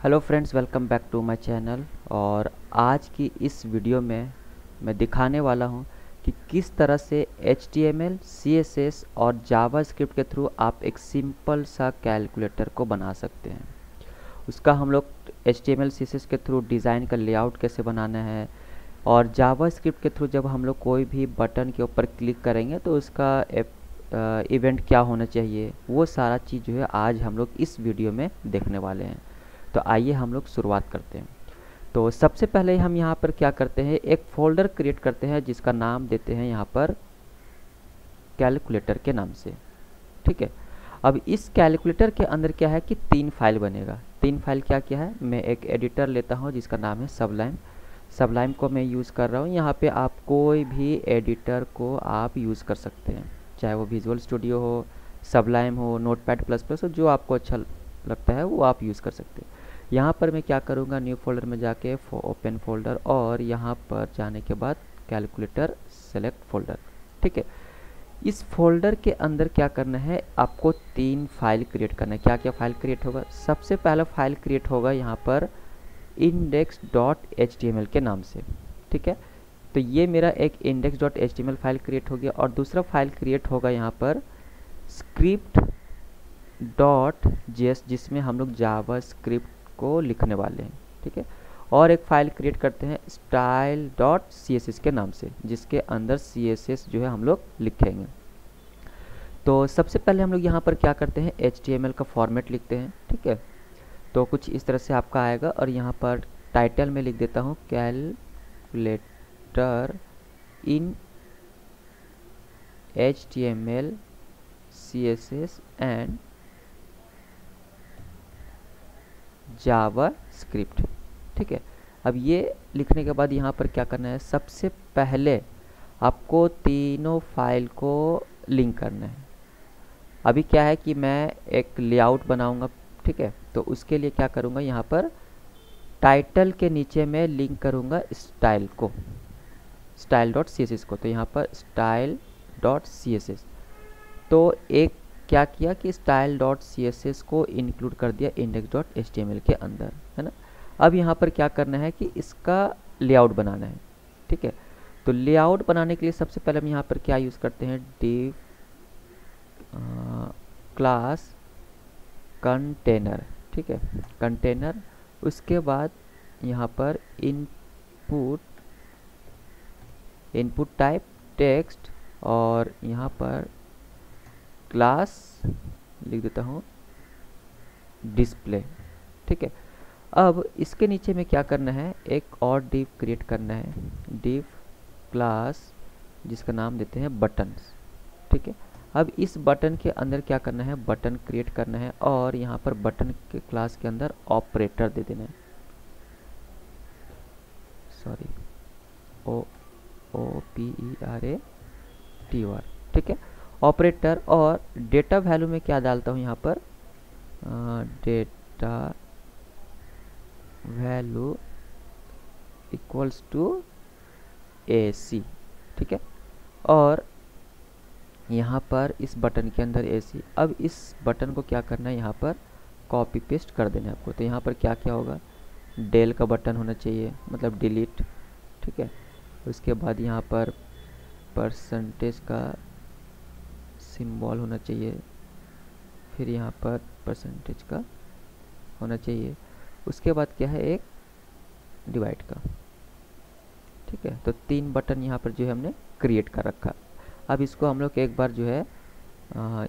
Hello friends, welcome back to my channel. और आज की इस वीडियो में मैं दिखाने वाला हूं कि किस तरह से HTML, CSS और जावास्क्रिप्ट के थ्रू आप एक सिंपल सा कैलकुलेटर को बना सकते हैं। उसका हम लोग HTML, CSS के थ्रू डिज़ाइन का लेआउट कैसे बनाना है, और जावास्क्रिप्ट के थ्रू जब हम लोग कोई भी बटन के ऊपर क्लिक करेंगे तो उसका इवेंट क्या होना चाहिए, वो सारा चीज़ जो है आज हम लोग इस वीडियो में देखने वाले हैं। तो आइए हम लोग शुरुआत करते हैं। तो सबसे पहले हम यहाँ पर क्या करते हैं, एक फ़ोल्डर क्रिएट करते हैं जिसका नाम देते हैं यहाँ पर कैलकुलेटर के नाम से। ठीक है। अब इस कैलकुलेटर के अंदर क्या है कि 3 फाइल बनेगा। 3 फाइल क्या क्या है, मैं एक एडिटर लेता हूँ जिसका नाम है सबलाइम। सबलाइम को मैं यूज़ कर रहा हूँ। यहाँ पे आप कोई भी एडिटर को आप यूज़ कर सकते हैं, चाहे वो विजुअल स्टूडियो हो, सबलाइम हो, नोटपैड प्लस प्लस हो, जो आपको अच्छा लगता है वो आप यूज़ कर सकते हैं। यहाँ पर मैं क्या करूँगा, न्यू फोल्डर में जाके ओपन फोल्डर, और यहाँ पर जाने के बाद कैलकुलेटर सेलेक्ट फोल्डर। ठीक है। इस फोल्डर के अंदर क्या करना है, आपको 3 फाइल क्रिएट करना है। क्या क्या फाइल क्रिएट होगा, सबसे पहला फाइल क्रिएट होगा यहाँ पर index.html के नाम से। ठीक है। तो ये मेरा एक index.html फाइल क्रिएट हो गया, और दूसरा फाइल क्रिएट होगा यहाँ पर script.js, जिसमें हम लोग जावा स्क्रिप्ट को लिखने वाले हैं। ठीक है। और एक फाइल क्रिएट करते हैं style.css के नाम से, जिसके अंदर CSS जो है हम लोग लिखेंगे। तो सबसे पहले हम लोग यहाँ पर क्या करते हैं, HTML का फॉर्मेट लिखते हैं। ठीक है। तो कुछ इस तरह से आपका आएगा, और यहाँ पर टाइटल में लिख देता हूँ calculator in HTML, CSS and Java script. ठीक है। अब ये लिखने के बाद यहाँ पर क्या करना है, सबसे पहले आपको तीनों फाइल को लिंक करना है। अभी क्या है कि मैं एक लेआउट बनाऊंगा। ठीक है। तो उसके लिए क्या करूंगा, यहाँ पर टाइटल के नीचे मैं लिंक करूंगा स्टाइल को, style.css को। तो यहाँ पर style.css, तो एक क्या किया कि style.css को इंक्लूड कर दिया index.html के अंदर, है ना। अब यहाँ पर क्या करना है कि इसका लेआउट बनाना है। ठीक है। तो लेआउट बनाने के लिए सबसे पहले हम यहाँ पर क्या यूज़ करते हैं, div क्लास कंटेनर। ठीक है, कंटेनर। उसके बाद यहाँ पर इनपुट टाइप टेक्स्ट, और यहाँ पर क्लास लिख देता हूँ डिस्प्ले। ठीक है। अब इसके नीचे में क्या करना है, एक और डिव क्रिएट करना है, डिव क्लास जिसका नाम देते हैं बटन्स। ठीक है। अब इस बटन के अंदर क्या करना है, बटन क्रिएट करना है, और यहाँ पर बटन के क्लास के अंदर ऑपरेटर दे देना है। Sorry, OPERATOR। ठीक है, ऑपरेटर। और डेटा वैल्यू में क्या डालता हूँ यहाँ पर, data value equals to AC। ठीक है। और यहाँ पर इस बटन के अंदर AC। अब इस बटन को क्या करना है, यहाँ पर कॉपी पेस्ट कर देना है आपको। तो यहाँ पर क्या क्या होगा, डेल का बटन होना चाहिए, मतलब डिलीट। ठीक है। उसके बाद यहाँ पर परसेंटेज का सिंबल होना चाहिए, फिर यहाँ पर परसेंटेज का होना चाहिए। उसके बाद क्या है, एक डिवाइड का। ठीक है। तो 3 बटन यहाँ पर जो है हमने क्रिएट कर रखा। अब इसको हम लोग एक बार जो है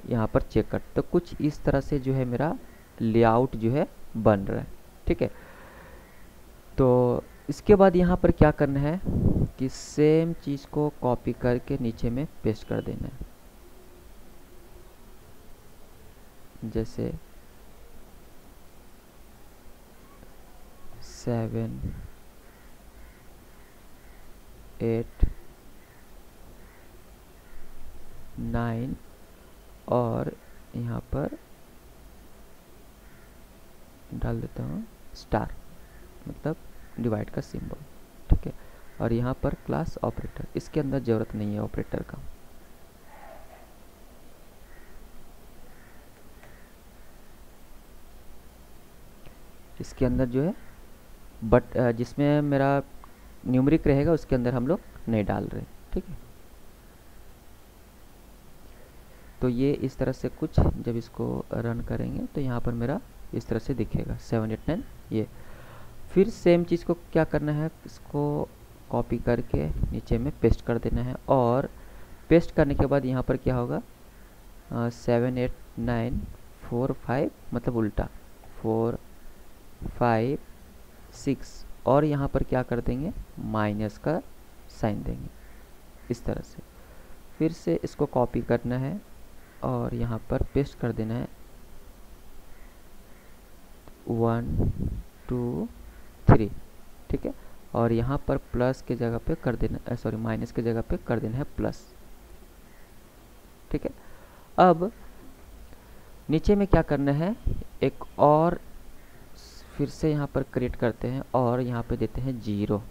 यहाँ पर चेक कर, तो कुछ इस तरह से जो है मेरा लेआउट जो है बन रहा है। ठीक है। तो इसके बाद यहाँ पर क्या करना है कि सेम चीज़ को कॉपी करके नीचे में पेस्ट कर देना है। जैसे 7, 8, 9, और यहाँ पर डाल देता हूँ स्टार, मतलब डिवाइड का सिंबल। ठीक है। और यहाँ पर क्लास ऑपरेटर, इसके अंदर ज़रूरत नहीं है ऑपरेटर का। इसके अंदर जो है बट जिसमें मेरा न्यूमरिक रहेगा उसके अंदर हम लोग नहीं डाल रहे, ठीक है। तो ये इस तरह से कुछ जब इसको रन करेंगे तो यहाँ पर मेरा इस तरह से दिखेगा 789 ये। फिर सेम चीज़ को क्या करना है, इसको कॉपी करके नीचे में पेस्ट कर देना है, और पेस्ट करने के बाद यहाँ पर क्या होगा 78945 मतलब उल्टा 456, और यहाँ पर क्या कर देंगे माइनस का साइन देंगे इस तरह से। फिर से इसको कॉपी करना है और यहाँ पर पेस्ट कर देना है 1 2 3, ठीक है। और यहाँ पर प्लस के जगह पे कर देना, सॉरी माइनस के जगह पे कर देना है प्लस, ठीक है। अब नीचे में क्या करना है, एक और फिर से यहाँ पर क्रिएट करते हैं और यहाँ पे देते हैं 0,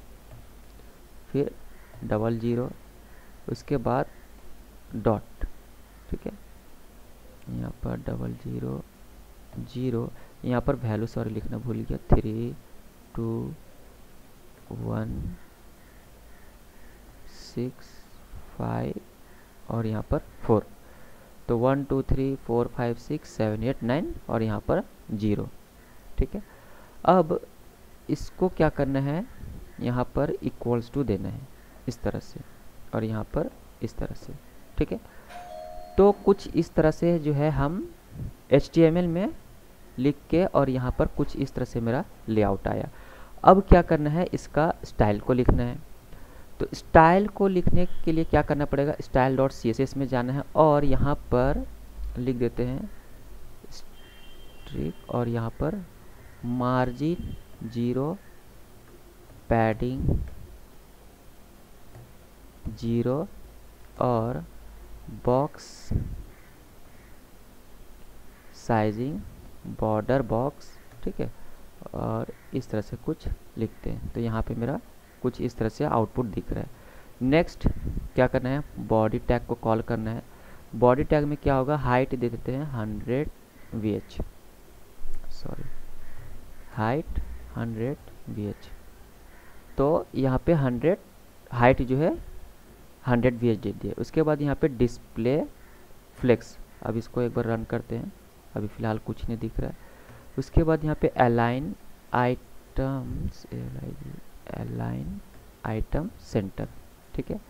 फिर 00, उसके बाद डॉट, ठीक है। यहाँ पर 00 0, यहाँ पर वैल्यू सॉरी लिखना भूल गया, 3 2 1 6 5 और यहाँ पर 4, तो 1 2 3 4 5 6 7 8 9 और यहाँ पर 0, ठीक है। अब इसको क्या करना है, यहाँ पर इक्वल्स टू देना है इस तरह से, और यहाँ पर इस तरह से, ठीक है। तो कुछ इस तरह से जो है हम HTML में लिख के, और यहाँ पर कुछ इस तरह से मेरा लेआउट आया। अब क्या करना है, इसका स्टाइल को लिखना है। तो स्टाइल को लिखने के लिए क्या करना पड़ेगा, style.css में जाना है और यहाँ पर लिख देते हैं स्ट्रिक, और यहाँ पर मार्जिन 0, पैडिंग 0 और बॉक्स साइजिंग बॉर्डर बॉक्स, ठीक है। और इस तरह से कुछ लिखते हैं, तो यहाँ पे मेरा कुछ इस तरह से आउटपुट दिख रहा है। नेक्स्ट क्या करना है, बॉडी टैग को कॉल करना है। बॉडी टैग में क्या होगा, हाइट दे देते हैं 100 VH, सॉरी हाइट 100 VH, तो यहाँ पे 100 हाइट जो है 100 VH दे दिया। उसके बाद यहाँ पे डिस्प्ले फ्लेक्स, अब इसको एक बार रन करते हैं, अभी फ़िलहाल कुछ नहीं दिख रहा है। उसके बाद यहाँ पे align items, align item centre, ठीक है।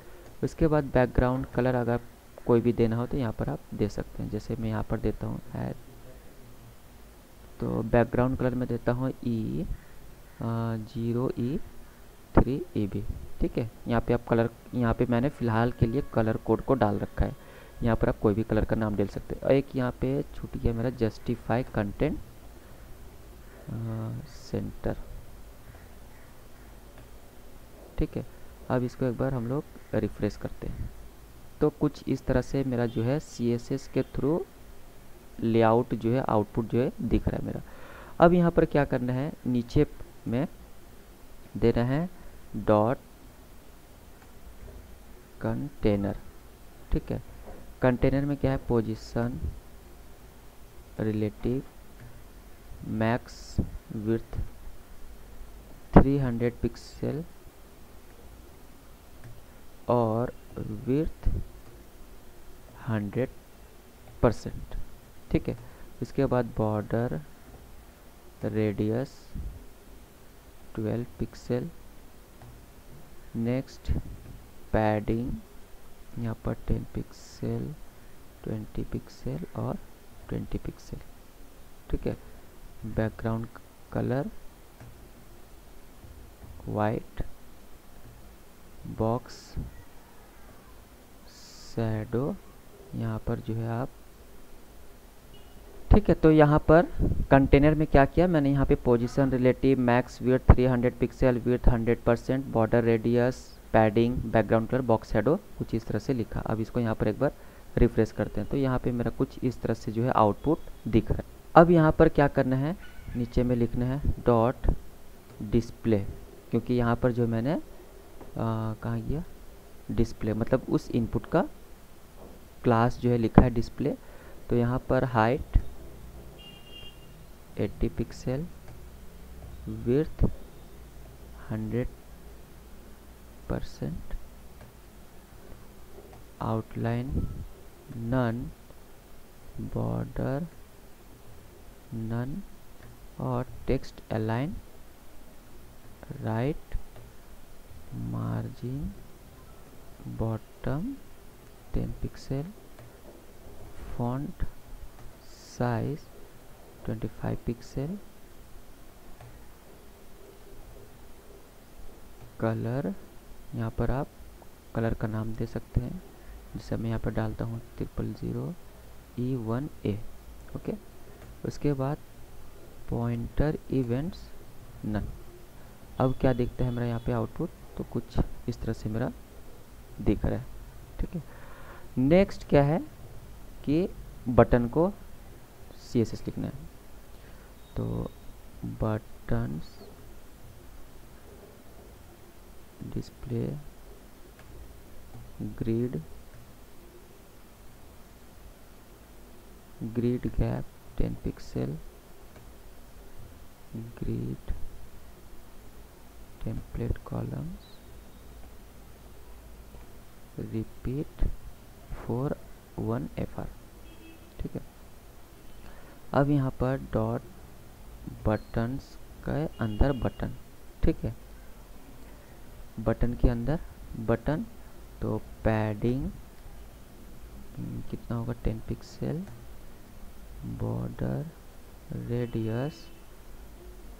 उसके बाद बैकग्राउंड कलर अगर कोई भी देना हो तो यहाँ पर आप दे सकते हैं, जैसे मैं यहाँ पर देता हूँ ऐड, तो बैकग्राउंड कलर में देता हूँ E0E3EB, ठीक है। यहाँ पे आप कलर, यहाँ पे मैंने फ़िलहाल के लिए कलर कोड को डाल रखा है, यहाँ पर आप कोई भी कलर का नाम डाल सकते हैं। और एक यहाँ पे छूट गया मेरा, जस्टिफाई कंटेंट सेंटर, ठीक है। अब इसको एक बार हम लोग रिफ्रेश करते हैं, तो कुछ इस तरह से मेरा जो है CSS के थ्रू लेआउट जो है, आउटपुट जो है दिख रहा है मेरा। अब यहाँ पर क्या करना है, नीचे में देना है डॉट कंटेनर, ठीक है। कंटेनर में क्या है, position relative max width 300 pixel और विड्थ 100%, ठीक है। इसके बाद border radius 12 pixel, next padding यहाँ पर 10 पिक्सल 20 पिक्सल और 20 पिक्सल, ठीक है। Background colour white, box shadow यहाँ पर जो है आप, ठीक है। तो यहाँ पर कंटेनर में क्या किया मैंने, यहाँ पे position relative max width 300 pixel, width 100%, border radius, padding, background colour, box shadow, कुछ इस तरह से लिखा। अब इसको यहाँ पर एक बार रिफ्रेश करते हैं, तो यहाँ पे मेरा कुछ इस तरह से जो है आउटपुट दिख रहा है। अब यहाँ पर क्या करना है, नीचे में लिखना है डॉट डिस्प्ले, क्योंकि यहाँ पर जो मैंने कहाँ गया, डिस्प्ले मतलब उस इनपुट का क्लास जो है लिखा है डिस्प्ले। तो यहाँ पर height 80 pixel, width 100%, outline none, border none, और text align right, margin bottom 10 pixel, font size 25 pixel, colour यहाँ पर आप कलर का नाम दे सकते हैं, जैसे मैं यहाँ पर डालता हूँ 000E1A। ओके, उसके बाद पॉइंटर इवेंट्स नन। अब क्या दिखता है मेरा यहाँ पे आउटपुट, तो कुछ इस तरह से मेरा दिख रहा है। ठीक है, नेक्स्ट क्या है कि बटन को CSS लिखना है, तो buttons display grid gap 10 pixel, grid template columns, repeat for 1 FR। ठीक है, अब यहाँ पर डॉट बटन्स के अंदर बटन। ठीक है, बटन के अंदर बटन, तो पैडिंग कितना होगा 10 pixel, border radius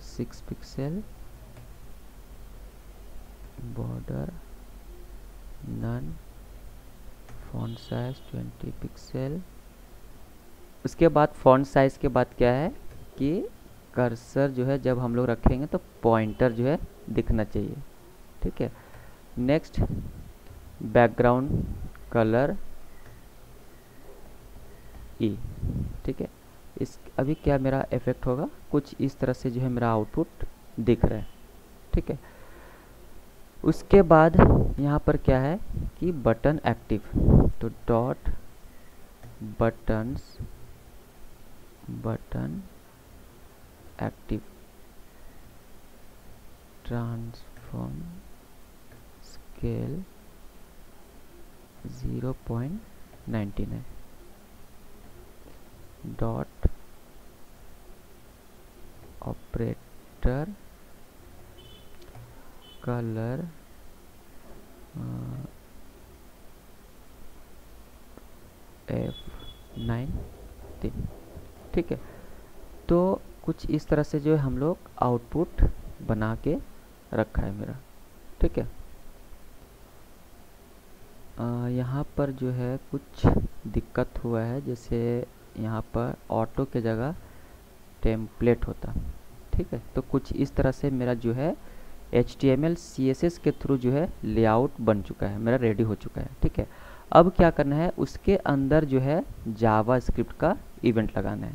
6 pixel, border none, font size 20 pixel. उसके बाद फॉन्ट साइज के बाद क्या है कि कर्सर जो है जब हम लोग रखेंगे तो पॉइंटर जो है दिखना चाहिए। ठीक है, नेक्स्ट बैकग्राउंड कलर ई। ठीक है, इस अभी क्या मेरा इफेक्ट होगा, कुछ इस तरह से जो है मेरा आउटपुट दिख रहा है। ठीक है, उसके बाद यहाँ पर क्या है कि बटन एक्टिव, तो dot buttons button active, transform scale 0.99, dot operator colour F9। ठीक है, तो कुछ इस तरह से जो है हम लोग आउटपुट बना के रखा है मेरा। ठीक है, यहाँ पर जो है कुछ दिक्कत हुआ है, जैसे यहाँ पर ऑटो के जगह टेम्पलेट होता। ठीक है, तो कुछ इस तरह से मेरा जो है HTML CSS के थ्रू जो है लेआउट बन चुका है, मेरा रेडी हो चुका है। ठीक है, अब क्या करना है, उसके अंदर जो है जावास्क्रिप्ट का इवेंट लगाना है।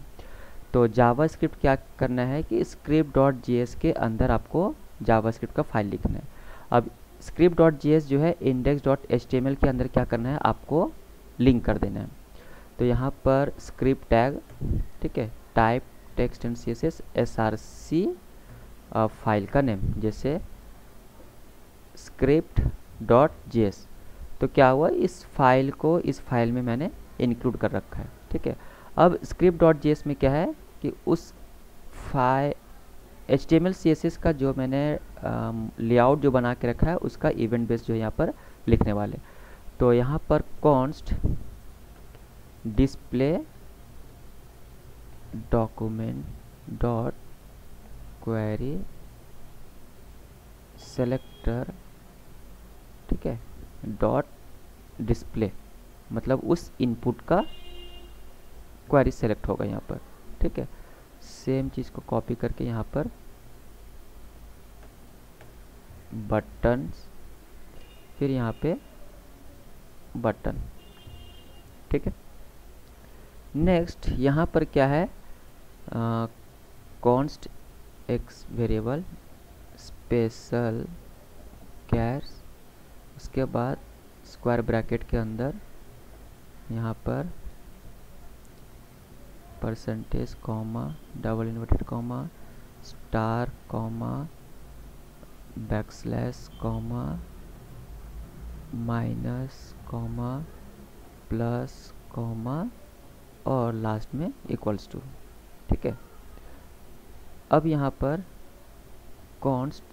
तो जावास्क्रिप्ट क्या करना है कि script.js के अंदर आपको जावास्क्रिप्ट का फाइल लिखना है। अब script.js जो है index.html के अंदर क्या करना है, आपको लिंक कर देना है। तो यहाँ पर स्क्रिप्ट टैग, ठीक है, type text and CSS src file का नेम, जैसे script.js। तो क्या हुआ, इस फाइल को इस फाइल में मैंने इंक्लूड कर रखा है। ठीक है, अब script.js में क्या है कि उस HTML CSS का जो मैंने लेआउट जो बना के रखा है उसका इवेंट बेस जो है यहाँ पर लिखने वाले। तो यहाँ पर const display document dot query selector, ठीक है, डॉट डिस्प्ले, मतलब उस इनपुट का क्वेरी सेलेक्ट होगा यहाँ पर। ठीक है, सेम चीज़ को कॉपी करके यहाँ पर बटन्स, फिर यहाँ पे बटन। ठीक है, नेक्स्ट यहाँ पर क्या है, const x variable special chars, उसके बाद स्क्वायर ब्रैकेट के अंदर यहाँ पर percentage comma double inverted comma star comma backslash comma minus comma plus comma और लास्ट में इक्वल्स टू। ठीक है, अब यहाँ पर कॉन्स्ट,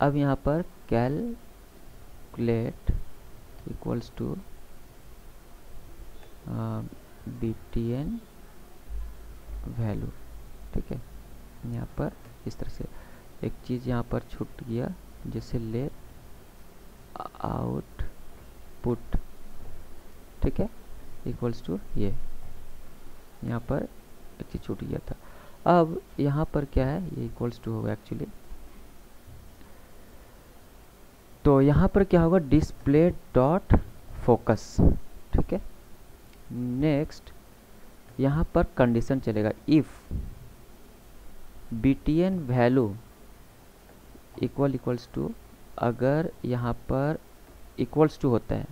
अब यहाँ पर calculate equals to btn value. ठीक है, यहाँ पर इस तरह से एक चीज़ यहाँ पर छूट गया, जैसे ले आउटपुट। ठीक है, इक्वल्स टू ये, यहाँ पर एक चीज़ छूट गया था। अब यहाँ पर क्या है, ये इक्वल्स टू होगा एक्चुअली। तो यहाँ पर क्या होगा, डिस्प्ले डॉट फोकस। ठीक है, नेक्स्ट यहाँ पर कंडीशन चलेगा, if btn value equals to, अगर यहाँ पर इक्वल्स टू होता है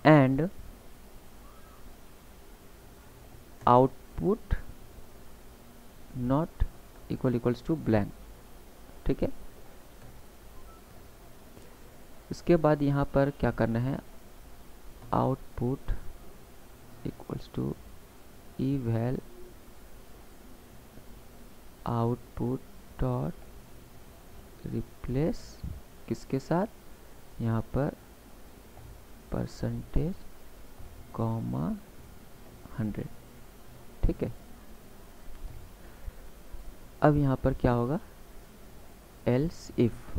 and output not equals to blank. ठीक है, उसके बाद यहाँ पर क्या करना है, output equals to eval output dot replace किसके साथ, यहाँ पर परसेंटेज कॉमा 100। ठीक है, अब यहाँ पर क्या होगा, एल्स इफ।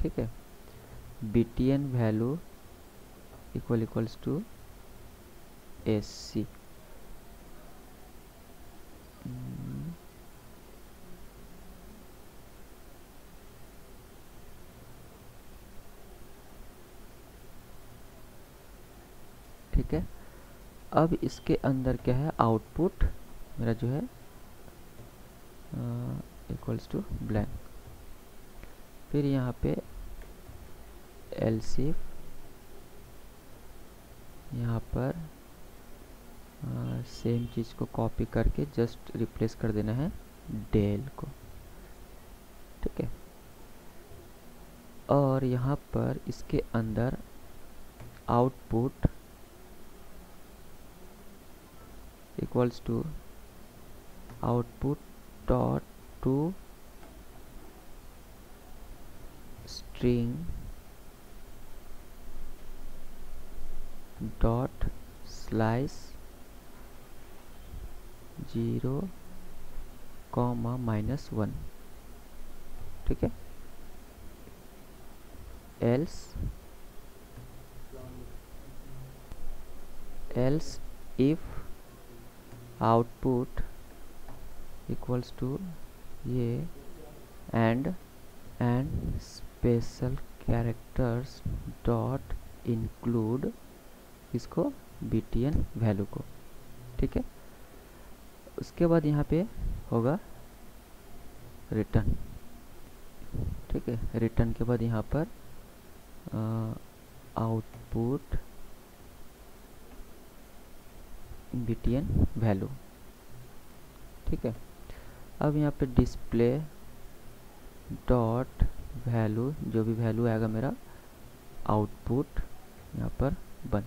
ठीक है, btn value equals to sc। ठीक है, अब इसके अंदर क्या है, आउटपुट मेरा जो है इक्वल्स टू ब्लैंक। फिर यहाँ पे एल्सिफ, यहाँ पर सेम चीज़ को कॉपी करके जस्ट रिप्लेस कर देना है डेल को। ठीक है, और यहाँ पर इसके अंदर output equals to output dot to string dot slice 0 comma -1। ठीक है, else if output equals to ये and special characters dot include इसको btn वैल्यू को। ठीक है, उसके बाद यहाँ पे होगा रिटर्न। ठीक है, रिटर्न के बाद यहाँ पर आउटपुट btn वैल्यू। ठीक है, अब यहाँ पे डिस्प्ले डॉट वैल्यू, जो भी वैल्यू आएगा मेरा आउटपुट यहाँ पर 1।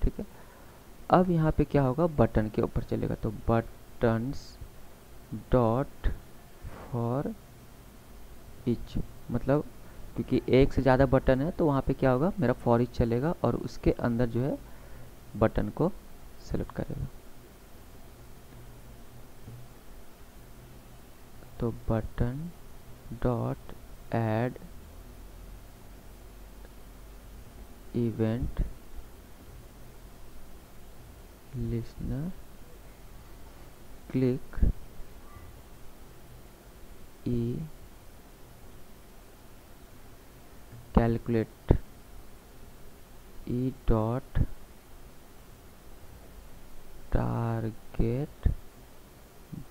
ठीक है, अब यहाँ पे क्या होगा, बटन के ऊपर चलेगा, तो बटन्स डॉट फॉर ईच, मतलब क्योंकि एक से ज़्यादा बटन है तो वहाँ पे क्या होगा, मेरा फॉर ईच चलेगा और उसके अंदर जो है बटन को सेलेक्ट करेगा। तो button dot add event listener click e calculate e dot target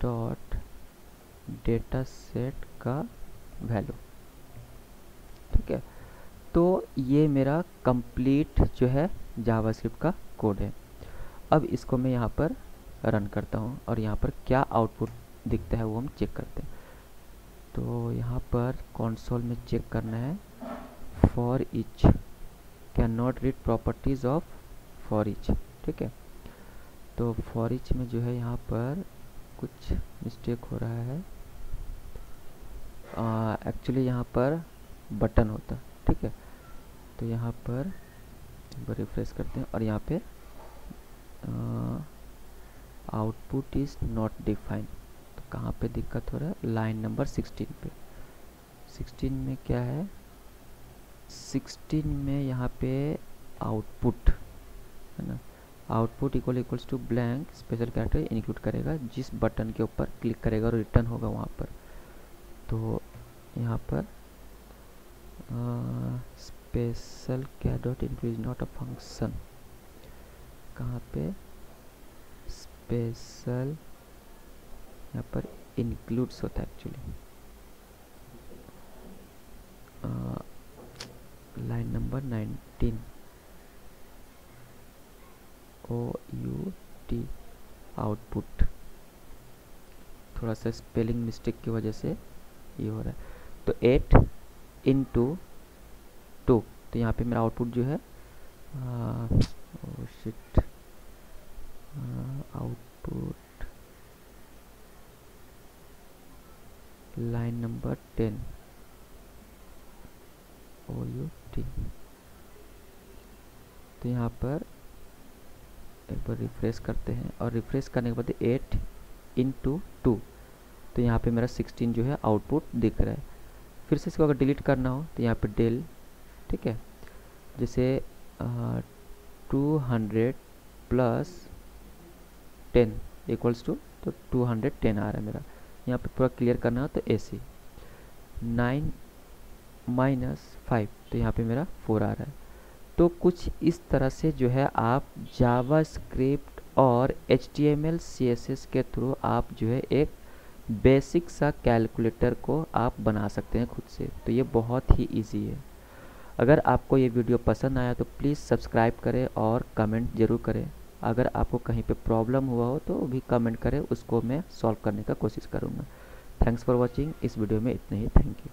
dot data set का वैल्यू। ठीक है, तो ये मेरा कंप्लीट जो है जावास्क्रिप्ट का कोड है। अब इसको मैं यहाँ पर रन करता हूँ और यहाँ पर क्या आउटपुट दिखता है वो हम चेक करते हैं। तो यहाँ पर कंसोल में चेक करना है for each can not read properties of for each. ठीक है, तो फॉर ईच में जो है यहाँ पर कुछ मिस्टेक हो रहा है। एक्चुअली यहाँ पर बटन होता। ठीक है, तो यहाँ पर रिफ्रेश करते हैं और यहाँ पे आउटपुट इज़ नॉट डिफाइंड। तो कहाँ पे दिक्कत हो रहा है? लाइन नंबर 16 पे। 16 में क्या है? 16 में यहाँ पे आउटपुट है ना, output equals to blank special character include करेगा जिस बटन के ऊपर क्लिक करेगा और रिटर्न होगा वहाँ पर। तो यहाँ पर special char dot include not a function. कहाँ पे स्पेशल यहाँ पर इंक्लूड्स होता है actually. Line number 19 OUT output, थोड़ा सा स्पेलिंग मिस्टेक की वजह से ये हो रहा है। तो 8 into 2, तो यहाँ पे मेरा आउटपुट जो है आउटपुट लाइन नंबर 10 OUT। तो यहाँ पर एक बार रिफ्रेश करते हैं और रिफ्रेश करने के बाद 8 into 2, तो यहाँ पे मेरा 16 जो है आउटपुट दिख रहा है। फिर से इसको अगर डिलीट करना हो तो यहाँ पे डेल, ठीक है, जैसे 200 प्लस 10 इक्वल्स टू, तो 210 आ रहा है मेरा। यहाँ पे पूरा क्लियर करना हो तो ऐसे 9 माइनस 5, तो यहाँ पे मेरा 4 आ रहा है। तो कुछ इस तरह से जो है आप जावास्क्रिप्ट और HTML CSS के थ्रू आप जो है एक बेसिक सा कैलकुलेटर को आप बना सकते हैं खुद से। तो ये बहुत ही इजी है। अगर आपको ये वीडियो पसंद आया तो प्लीज़ सब्सक्राइब करें और कमेंट ज़रूर करें। अगर आपको कहीं पे प्रॉब्लम हुआ हो तो भी कमेंट करें, उसको मैं सॉल्व करने का कोशिश करूँगा। Thanks for watching. इस वीडियो में इतना ही। Thank you.